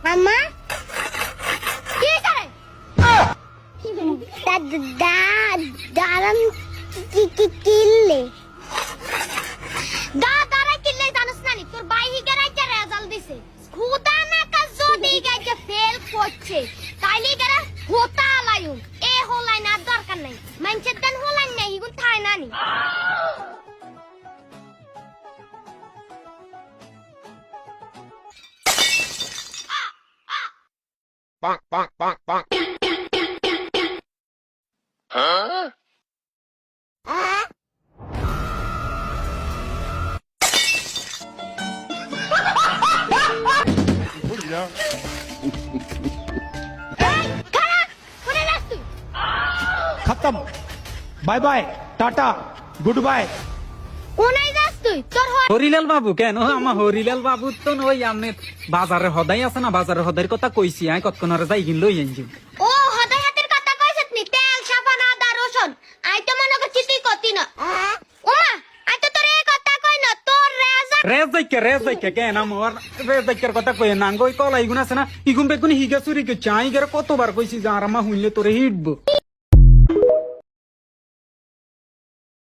মামা কি করে দাঁড়ান কিল্লে দাঁড়া কিল্লে জানিস না তোর ভাই হিগারাইতে রেজাল্ট দিছে খুদা না কা যদি গাইতে ফেল করছে তাইলে গরা হোতা লায়ু এ হলাই না দরকার নাই মানছে দেন হলাই না হিগুন থাই না নি Bonk, bonk, bonk, bonk. Huh? खत्म बाय बाय टाटा गुड बाय কোনাই যাস তুই তোর হরিলাল বাবু কেন আমার হরিলাল বাবু তো ওই আমি বাজারে হদাই আছে না বাজারে হদাইর কথা কইছি আই কতক্ষণরে যাই কিন লই আনছি ও হদাই হাতের কথা কইছত নি তেল সাবান আদা রসুন আই তো মনে করছি তুই কতি না ওমা আই তো তোর এই কথা কই না তোর রেজ যাইকে কেন আমার রেজ যাইকের কথা কই না গই কলাই গুণ আছে না ইগুম বেগুন হিগা চুরি কে চাই গের কতবার কইছি যে আর আমা হইলে তোরে হিটবো